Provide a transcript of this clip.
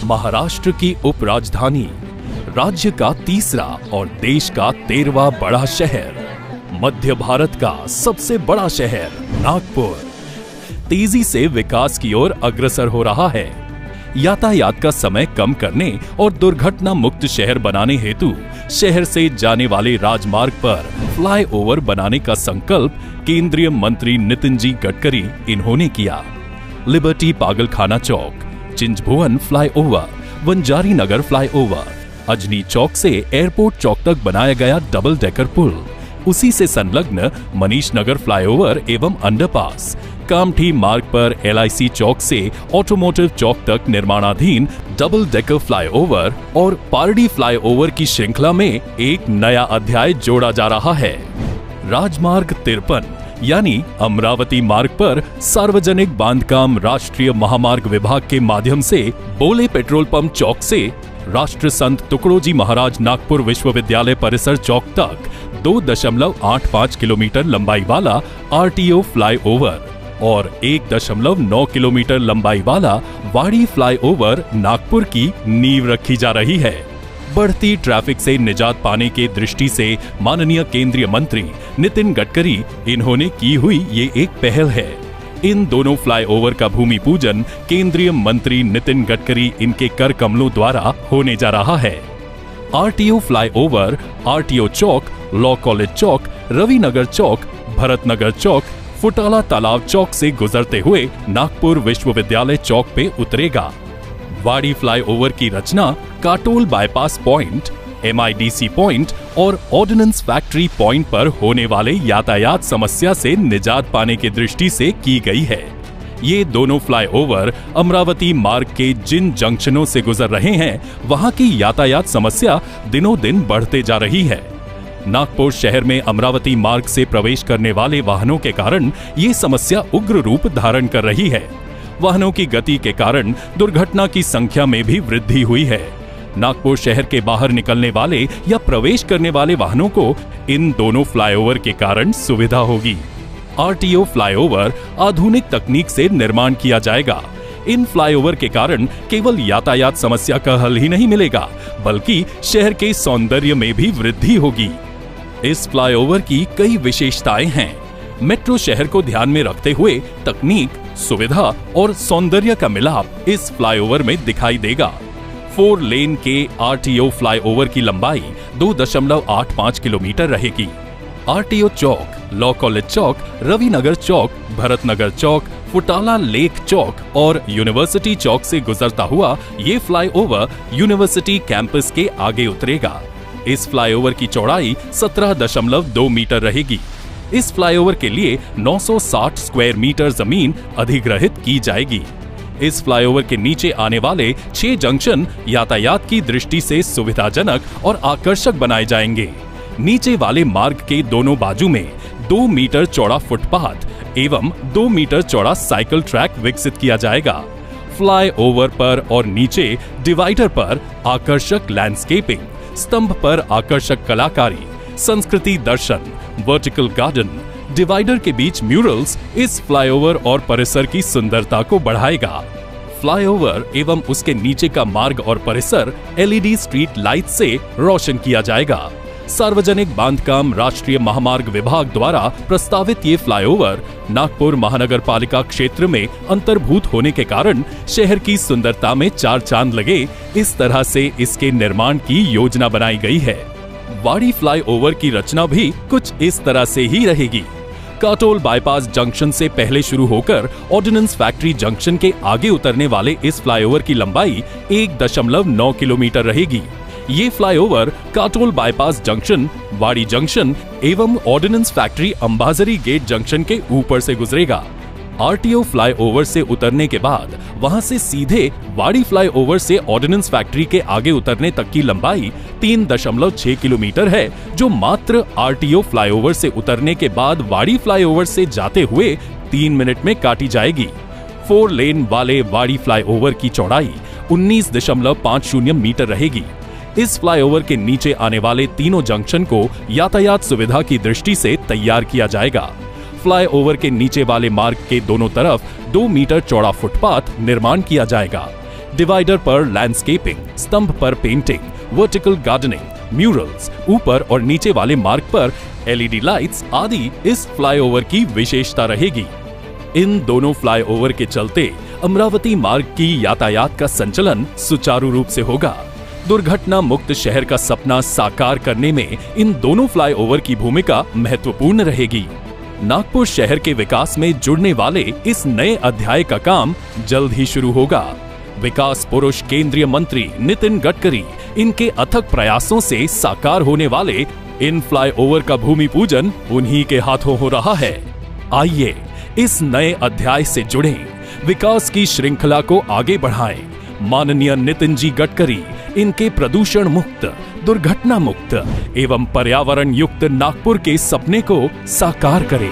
महाराष्ट्र की उपराजधानी, राज्य का तीसरा और देश का 13वां बड़ा शहर, मध्य भारत का सबसे बड़ा शहर नागपुर तेजी से विकास की ओर अग्रसर हो रहा है। यातायात का समय कम करने और दुर्घटना मुक्त शहर बनाने हेतु शहर से जाने वाले राजमार्ग पर फ्लाईओवर बनाने का संकल्प केंद्रीय मंत्री नितिन जी गडकरी इन्होंने किया। लिबर्टी पागलखाना चौक, चिंचभुवन फ्लाईओवर, वंजारी नगर फ्लाईओवर, अजनी चौक से एयरपोर्ट चौक तक बनाया गया डबल डेकर पुल, उसी से संलग्न मनीष नगर फ्लाईओवर एवं अंडरपास, कामठी मार्ग पर LIC चौक से ऑटोमोटिव चौक तक निर्माणाधीन डबल डेकर फ्लाईओवर और पारडी फ्लाईओवर की श्रृंखला में एक नया अध्याय जोड़ा जा रहा है। राजमार्ग 53 यानी अमरावती मार्ग पर सार्वजनिक बांधकाम राष्ट्रीय महामार्ग विभाग के माध्यम से बोले पेट्रोल पंप चौक से राष्ट्र संत तुकडोजी महाराज नागपुर विश्वविद्यालय परिसर चौक तक 2.85 किलोमीटर लंबाई वाला RTO फ्लाईओवर और 1.9 किलोमीटर लंबाई वाला वाड़ी फ्लाईओवर नागपुर की नींव रखी जा रही है। बढ़ती ट्रैफिक से निजात पाने के दृष्टि से माननीय केंद्रीय मंत्री नितिन गडकरी इन्होंने की हुई ये एक पहल है। इन दोनों फ्लाईओवर का भूमि पूजन केंद्रीय मंत्री नितिन गडकरी इनके कर कमलों द्वारा होने जा रहा है। RTO फ्लाईओवर RTO चौक, लॉ कॉलेज चौक, रविनगर चौक, भरतनगर चौक, फुटाला तालाब चौक से गुजरते हुए नागपुर विश्वविद्यालय चौक पे उतरेगा। वाड़ी फ्लाईओवर की रचना Katol bypass point, MIDC point और ऑर्डिनेंस फैक्ट्री पॉइंट पर होने वाले यातायात समस्या से निजात पाने की दृष्टि से की गई है। ये दोनों फ्लाईओवर अमरावती मार्ग के जिन जंक्शनों से गुजर रहे हैं, वहां की यातायात समस्या दिनों दिन बढ़ते जा रही है। नागपुर शहर में अमरावती मार्ग से प्रवेश करने वाले वाहनों के कारण ये समस्या उग्र रूप धारण कर रही है। वाहनों की गति के कारण दुर्घटना की संख्या में भी वृद्धि हुई है। नागपुर शहर के बाहर निकलने वाले या प्रवेश करने वाले वाहनों को इन दोनों फ्लाईओवर के कारण सुविधा होगी। RTO फ्लाईओवर आधुनिक तकनीक से निर्माण किया जाएगा। इन फ्लाईओवर के कारण केवल यातायात समस्या का हल ही नहीं मिलेगा, बल्कि शहर के सौंदर्य में भी वृद्धि होगी। इस फ्लाईओवर की कई विशेषताएं हैं। मेट्रो शहर को ध्यान में रखते हुए तकनीक, सुविधा और सौंदर्य का मिलाप इस फ्लाईओवर में दिखाई देगा। 4 लेन के RTO फ्लाईओवर की लंबाई 2.85 किलोमीटर रहेगी। RTO चौक, लॉ कॉलेज चौक, रविनगर चौक, भरतनगर चौक, फुटाला लेक चौक और यूनिवर्सिटी चौक से गुजरता हुआ ये फ्लाईओवर यूनिवर्सिटी कैंपस के आगे उतरेगा। इस फ्लाईओवर की चौड़ाई 17.2 मीटर रहेगी। इस फ्लाईओवर के लिए 960 स्क्वायर मीटर जमीन अधिग्रहित की जाएगी। इस फ्लाईओवर के नीचे आने वाले 6 जंक्शन यातायात की दृष्टि से सुविधाजनक और आकर्षक बनाए जाएंगे। नीचे वाले मार्ग के दोनों बाजू में 2 मीटर चौड़ा फुटपाथ एवं 2 मीटर चौड़ा साइकिल ट्रैक विकसित किया जाएगा। फ्लाईओवर पर और नीचे डिवाइडर पर आकर्षक लैंडस्केपिंग, स्तंभ पर आकर्षक कलाकारी, संस्कृति दर्शन, वर्टिकल गार्डन, डिवाइडर के बीच म्यूरल्स इस फ्लाईओवर और परिसर की सुंदरता को बढ़ाएगा। फ्लाईओवर एवं उसके नीचे का मार्ग और परिसर LED स्ट्रीट लाइट से रोशन किया जाएगा। सार्वजनिक बांधकाम राष्ट्रीय महामार्ग विभाग द्वारा प्रस्तावित ये फ्लाईओवर नागपुर महानगर पालिका क्षेत्र में अंतर्भूत होने के कारण शहर की सुंदरता में 4 चांद लगे, इस तरह से इसके निर्माण की योजना बनाई गई है। वाड़ी फ्लाईओवर की रचना भी कुछ इस तरह से ही रहेगी। काटोल बाईपास जंक्शन से पहले शुरू होकर ऑर्डिनेंस फैक्ट्री जंक्शन के आगे उतरने वाले इस फ्लाईओवर की लंबाई 1.9 किलोमीटर रहेगी। ये flyover Katol bypass junction, Wadi junction एवं ordnance factory Ambazari gate junction के ऊपर से गुजरेगा। RTO फ्लाईओवर से उतरने के बाद वहां से सीधे वाड़ी फ्लाईओवर से ऑर्डिनेंस फैक्ट्री के आगे उतरने तक की लंबाई 3.6 किलोमीटर है, जो मात्र RTO फ्लाईओवर से उतरने के बाद वाड़ी फ्लाईओवर से जाते हुए 3 मिनट में काटी जाएगी। 4 लेन वाले वाड़ी फ्लाईओवर की चौड़ाई 19.50 मीटर रहेगी। इस फ्लाईओवर के नीचे आने वाले तीनों जंक्शन को यातायात सुविधा की दृष्टि से तैयार किया जाएगा। फ्लाईओवर के नीचे वाले मार्ग के दोनों तरफ 2 मीटर चौड़ा फुटपाथ निर्माण किया जाएगा। डिवाइडर पर लैंडस्केपिंग, स्तंभ पर पेंटिंग, वर्टिकल गार्डनिंग, म्यूरल्स, ऊपर और नीचे वाले मार्ग पर एलईडी लाइट्स आदि इस फ्लाईओवर की विशेषता रहेगी। इन दोनों फ्लाईओवर के चलते अमरावती मार्ग की यातायात का संचलन सुचारू रूप से होगा। दुर्घटना मुक्त शहर का सपना साकार करने में इन दोनों फ्लाईओवर की भूमिका महत्वपूर्ण रहेगी। नागपुर शहर के विकास में जुड़ने वाले इस नए अध्याय का काम जल्द ही शुरू होगा। विकास पुरुष केंद्रीय मंत्री नितिन गडकरी इनके अथक प्रयासों से साकार होने वाले इन फ्लाईओवर का भूमि पूजन उन्हीं के हाथों हो रहा है। आइए इस नए अध्याय से जुड़ें, विकास की श्रृंखला को आगे बढ़ाएं। माननीय नितिन जी गडकरी इनके प्रदूषण मुक्त, दुर्घटना मुक्त एवं पर्यावरण युक्त नागपुर के सपने को साकार करें।